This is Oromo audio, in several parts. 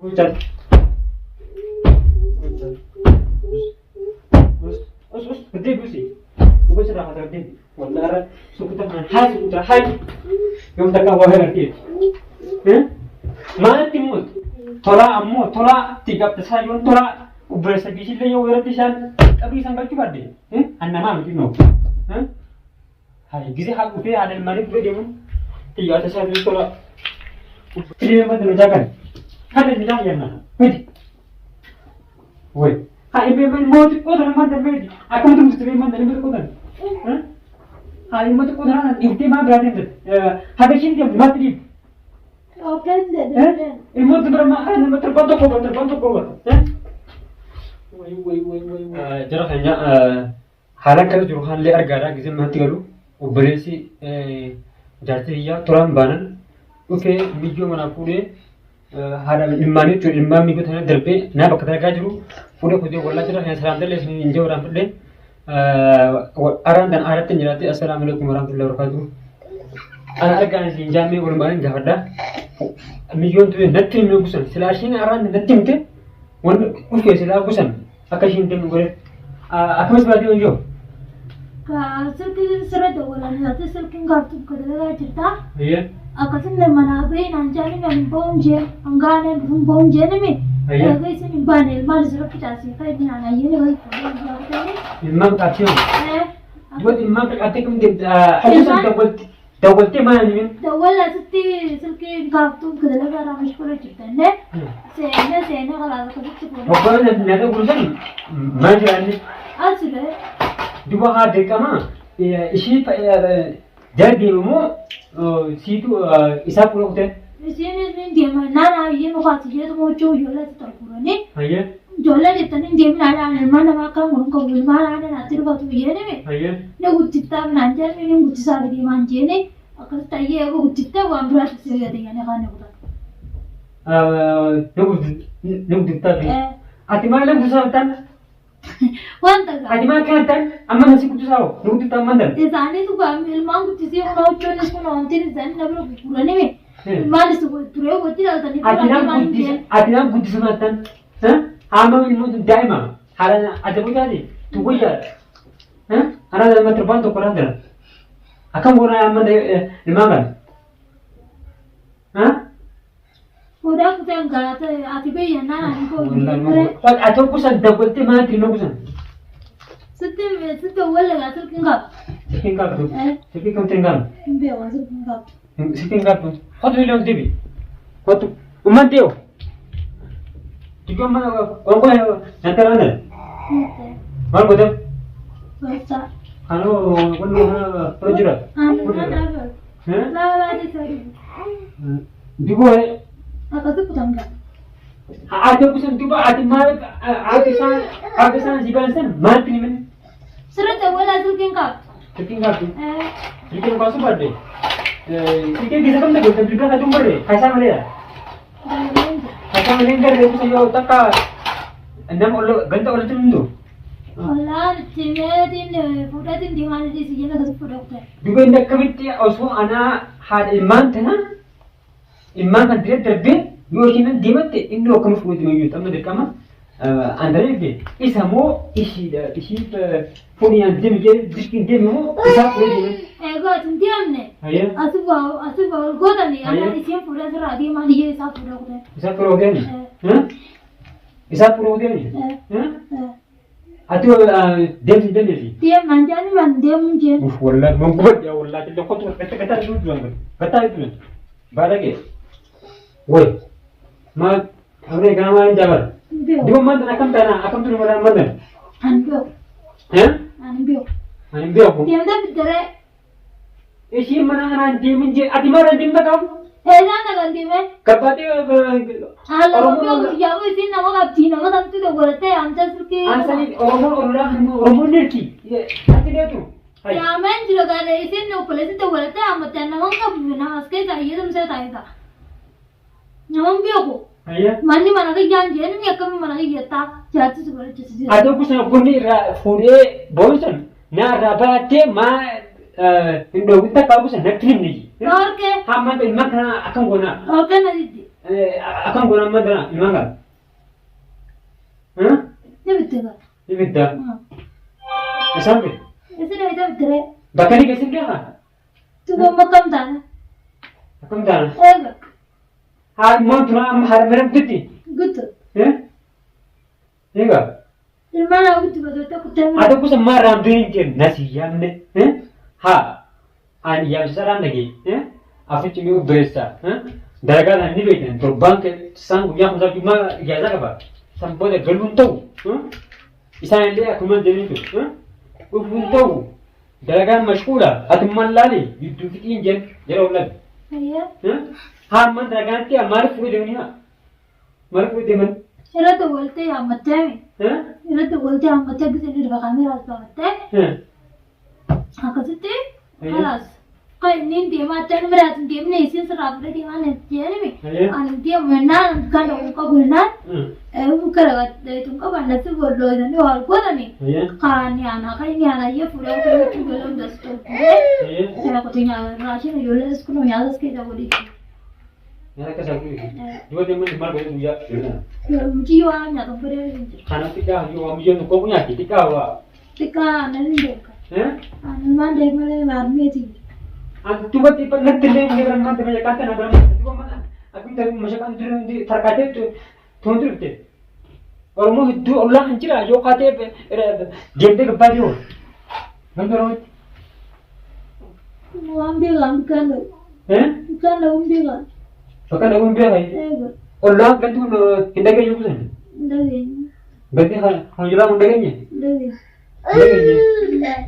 Ucap. Us, gede sih. Bukan sudah ada gede. Wallahi, suku teman. Hai, suku teman. Hai. Yang tak kau wahai lagi. Mana timut? Tola ammo, tola tiga pesayun, tola uber segisi le yo weratisan. Tapi sangkal coba deh. Anda mana mungkin no? Hai, gizi hak upe ada mari upe dia mun. Tiga pesayun tola. Ini memang tidak jaga. Ada di dalam yang mana? Wait. Wait. Hai, memang mau tu kau dalam mana wait. Aku tu mesti memang dalam mana kau dalam. Hai, mau tu kau dalam. Ibu mah berada di. Habis ini dia mati. Open deh. Ibu tu bermakna nama terbantu kau. Jarang hanya halang kalau juruhan le argara gizi mati kalau. Uberesi jatuh ya turam banan. Oke, video mana pure hara imani tu imam ikut hanya derpe, na bakal kajru, pure kudih wala cerah yang salam terles ni injau orang perde, aran dan arat terjadi. Assalamualaikum warahmatullahi wabarakatuh. Anak agan sinjami orang bahan jahada, video tu nanti mengusan, selasin aran nanti mungkin, wan oke selakusan, akasin tem boleh, akamas berarti injau. Silki surat dolan nanti silki ngartu kedua cerita. Iya. Akasin le mana be nanjani men bonje angane bonje ne me. Aga isi min banel mal surat kita sih kayak ni anak ini lagi. Imam kacau. Buat imam kata kem dia, hanya double tema ni. Double asiti silki ngartu kedua ramesh pura cerita ne. Sena kalau ada kerja. Apa ni ada urusan? Macam ni. Asal. Dua hari kama, isi jadi mu situ isap pulau tu. Sini dia mana ye muka sih tu mau cuci jualan tu terpura ni. Ayah. Jualan itu ni dia mana mana makan murung kau mana ada nanti lepas tu ye ni. Ayah. Ni ucita nanti ni ucita sahaja dia manje ni. Akan tanya aku ucita bukan berarti saya dengan ni kan aku tak. Nuk ucita ni. Ati mana lagi usaha tan? Wanta ka. Ati mana kan tan? Amma nasi kutu sao. Nuk ucita mana? Zani tu kami ilmu kutu sih orang ucap ni semua nanti ni zani nak berapa pura ni me. Malas tu pura aku tidak tadi. Ati nak kutu sama tan? Amma ilmu tu daima. Harana ada bukan ni? Tu bukan. Harana dalam terbantu korang dah. Akan orang amma ilmu kan? Udah aku tengah kata ati be yang nana ni kau. Atau kusan double te mana terima kusan? Setiap wala kata kengkap. Sekingkap tu. Sekingkap tinggal. Bewa kengkap. Sekingkap tu. Kau tu bilang TV. Kau tu umat dia. Jika mana orang kau yang terana. Mana kau tu? Baca. Kalau kau mana perjurat. Mana? Lala di sana. Juga Aku tu pun tak. ada kusan tu ba ada mana ada sana jiban sana mati ni mana? Surat wala tu kengkap. Sekingkap tu. Sekingkap kau sebab deh. Sekingkap kita kan tak boleh berikan satu beri. Kaisa mana ya? Kaisa mana yang kerja tu saya otak ka. Enam orang ganta orang tu tu. Allah, cina pura di mana di sini nak pura tu. Juga indah kebiti also anak had iman tena. Iman kan dia terbe. Dua kena dimat Indo kamu sebut itu tamu dekama. Andare ke. Isamo isi phone yang dia mikir diskin dia mau isap pun. Ego diam ne. Ayah. Asuba goda ni. Anak isi pura serah dia mandi ye isap pura tu. Isap pura dia ni. Isap pura dia ni. Atu dia ni. Dia manjani man dia mungkin. Wallah mungkin ya wallah kita kau tu kata dulu jangan. Kata itu. Barang ke. Woi. Mak, apa yang kamu yang jalan? Dua mantan akan tu mana mantan? Anbio. Anbio. Anbio aku. Dia dah bicara. Isi mana anak dia menje, ati mana dia tak tahu? Ena nak ganti me. Kapan dia? Kalau Anbio siapa sih nama kapten nama tentu dah berarti answer suki. Answer ni orang ni. Ati dia tu. Ya men juga kan isi no polis itu berarti amat nama kapten nama sekarang saya tu saya tahu tak. Nama Anbio. Ayah. Mandi mana ke janji ni kami mana ke jatah jatuh sekolah jatuh. Ada pusat puni fure bosan. Na rabate ma Indo kita kau pusat nak krim ni. Oke. Hama tu mak na akan guna. Oke nanti. أكم قلنا مدرنا المانغا ها نبتدأ يبدأ أسامي إذا إذا بدري بكري كيسين كيها تبغى مكان دانا أكم دانا إيه هاد ما تنا أم هاد مرم تدي قلت إيه المانا قلت بدو تكتم ada ku sama ramdin ke nasi yamne ha an yam saran lagi afu cumi beresa daga na ni beten to bank sang yam sa cuma jaza ka ba sampo de galun tau isan le akuma de ni to ufun tau daga mashkula atman lali yudu fitin jen jero lag هي ha man daga ti amar fu de ni ha mar fu de man إذا تقولت يا متى إذا تقولت يا متى بس اللي رفع كاميرا متى هكذا خلاص قايل نيندي ما تنمرات ندي من يسين سراب لدي ما نتجربي أنا ندي منان كان وكابونا وكرهت تونكا بنا سبورلو إذا نوال كونني كاني أنا يفورا وكذا تقولون دستور saya katanya rasanya yoles kuno yalas kita boleh ya kasar ku dua teman di mana boleh ya jiwa nyata beri kana tika yo am yo ko punya tika wa tika nani dek anu man dek male army ti an tuba tipa nattile ni ran man te kata na ran tuba man aku tahu masyarakat di terkate tu thondur te और मु दु अल्लाह हंचिरा जो खाते जेते के पायो बंदरो ambil kan kan ambil Pakai daun biar hai. Allah gantu kita ke yuku sen. Dari. Ganti kan, hanjula mundaganya. Dari.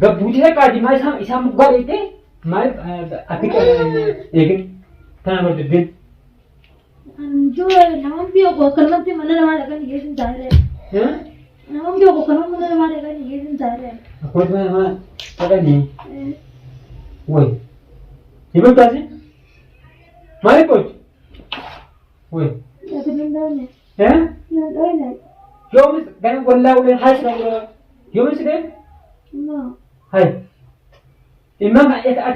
Gak budi hai kadi mai sam isam gua itu, mai atik ekin tanah berdiri. जो नाम भी होगा कलम से मन हमारे का ये दिन जा रहे हैं नाम भी होगा कलम मन हमारे का ये दिन जा रहे हैं कोई में हाँ पता नहीं वही ये बोलता है मारे कुछ वही लेकिन नहीं हैं नहीं क्यों मिस गने बोला उले हाय से क्यों मिस गए ना हाय इमाम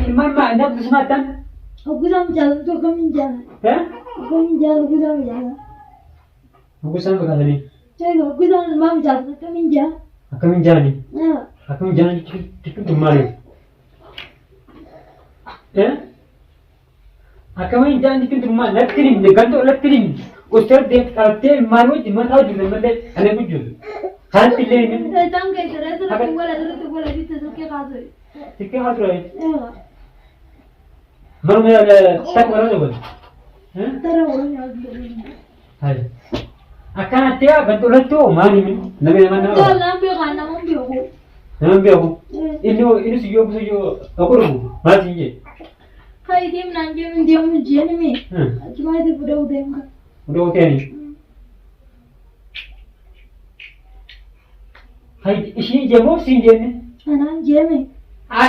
इमाम ما نبض سمعتن وقدام جال تو كم جال हैं كم جال قدام جال bukan bekas ni saya قدام ما جال كم جال akan menjadi itu kemarin akan menjadi itu kemarin letterin ganto letterin usir dek kalte malu cuma tahu juga mana ane bujul kan pilih ini saya tangga itu tu bola itu suka kazu sikit harus malu mana tak malu tu terus orang yang hai akan ada ganto lettu mani nama mana tu lambi kan nama biaku nama biaku ini suyo aku rugu masih je kai dia menanjung dia mujian ni cuma itu budak enggak udah oke nih hai isi jemo sih jene anak jeme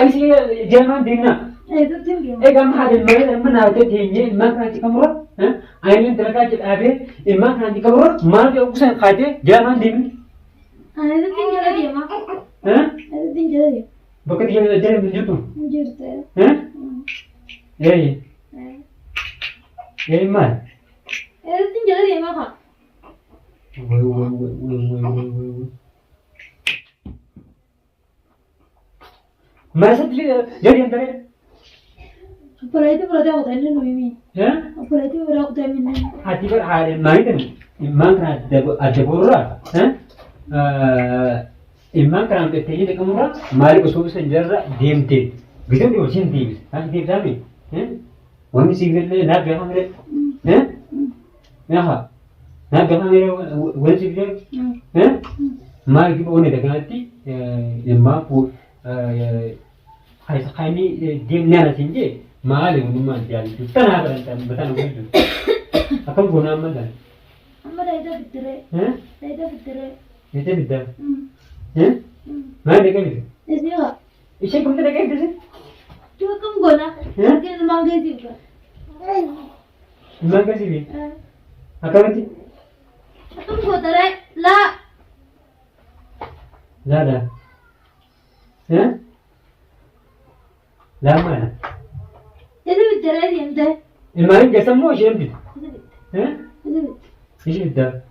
isi jema dina itu tinggi kam hadin mana ada tinggi mak nanti kamera ainin terkait abe mak nanti kamera mana dia urusan kate jema dina itu tinggi lagi mak itu tinggi lagi bukan dia jadi menjutu menjutu mal itu tinggi lagi mak woi masa jadi antara Apa itu berarti aku tanya nih apa itu berarti aku tanya hati ber hari main kan imang kan ada borra imang kan ada tinggi di kamera mari kusuk senjata diem gitu dia usin diem kan diem sami wani signal le na biar hamre ya na biar hamre wani signal mari kita oni dekat nanti imang pu hai sakai diem ni ada tinggi mari rumah jadi tu tanah berantam betul akan guna mana amma dah itu betul itu betul mana dekat itu iya isi kamu dekat itu sih Cuma kamu guna, kita mangga juga. Mangga sih, apa nanti? Kamu guna deh, lah. Lada, lama. Itu bicara dia ente. Ilmarin jasa semua sih ente. Isi bidda.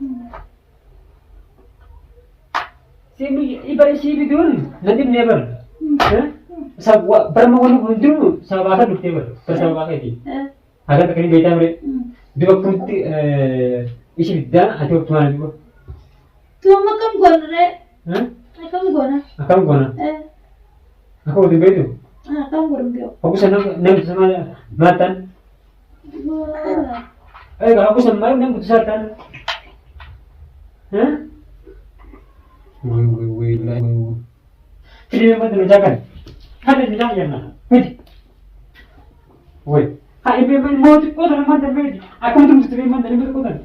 Simi ibare si bidun nanti never. Sabwa berma wanu buntu sabaka dukte ber. Sabaka di. Agar tak kini beta ber. Dua kunti isi bidda atau tuan juga. Tuan makam gona re. Akam gona. Aku udah begitu. Akam gona dia. Aku senang sama matan. Aku sama nang putusatan. Woi. Ini memang dikerjakan. Ada di dalam mana? Woi. Ini memang mau dikotor mana bedi? Aku tuh mesti memang dari berkotor.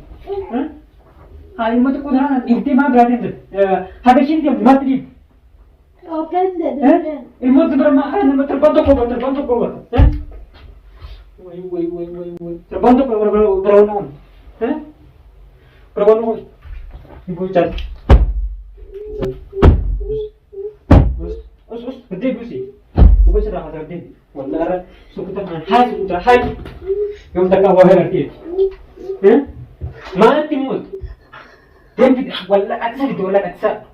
Ini mau dikotor ini mah berarti itu. Habis ini dia mati. Ini mau bermakan, mau terbantu kau. Woi. Terbantu beronong. Beronong. Ibu cat. Us, gede gue sih. Gue sudah kata gede. Wallahi, sudah hai. Yang tak kau ngerti. Mana timut? Dia wallahi aksa gitu, wallahi aksa.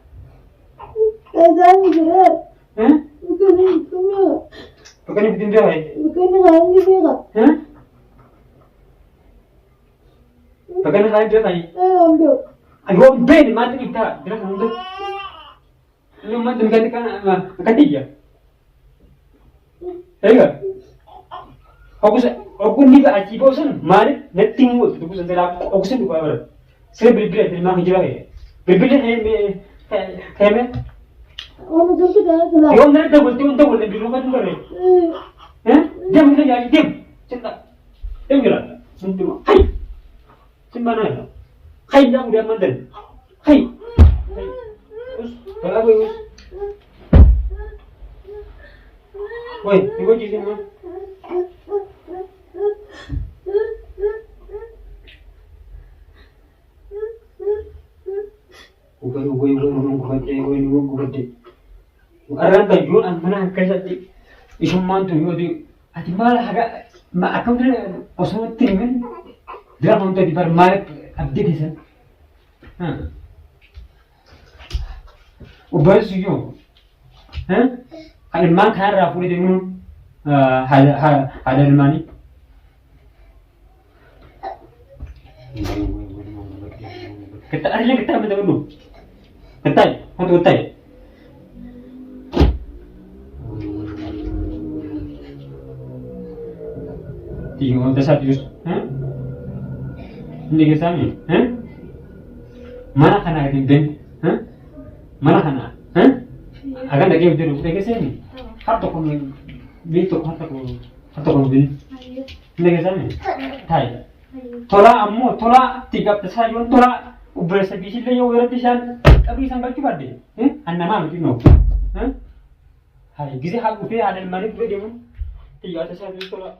Bukan bikin dia, Bukan dia. Ayo bed mati kita. Dia ngomong. Lu mati kan ketiga. Aku ni ba aji bosan, mari netting wo tu bosan tera aku sen ko awar. Se bilbil bil ma hijra hai. Bilbil hai me. Yo na da bolte bil ma tu kare. Jam na ya jam. Cinta. Enggak. Suntu. Hai. Cimbana. Hai jam dia mandan. Hai. Us, bala boy us. Woi, ibu di sini. Gue. Aran tajuk mana kasih isumman tu yodi. Ati malah agak akam tu osmo tinggal. Dia mau tadi bar mal update sih. Ubah suyo. Kalau mak harap boleh dengar ada mani. Kita ada kita mana dulu? Untuk ketai. Tinggal dasar terus, Ini kesami, Mana kana din, Mana kana, Akan lagi udah udah kesini. Harta kamu, itu harta kamu bin. Ini kesami, Thai. Thola 3 sayur, thola berasa bisi le yo berarti san, tapi sangkal cuma deh, Anda mah mungkin no, Hai, gizi hak udah ada mari udah dia, 3 sayur thola.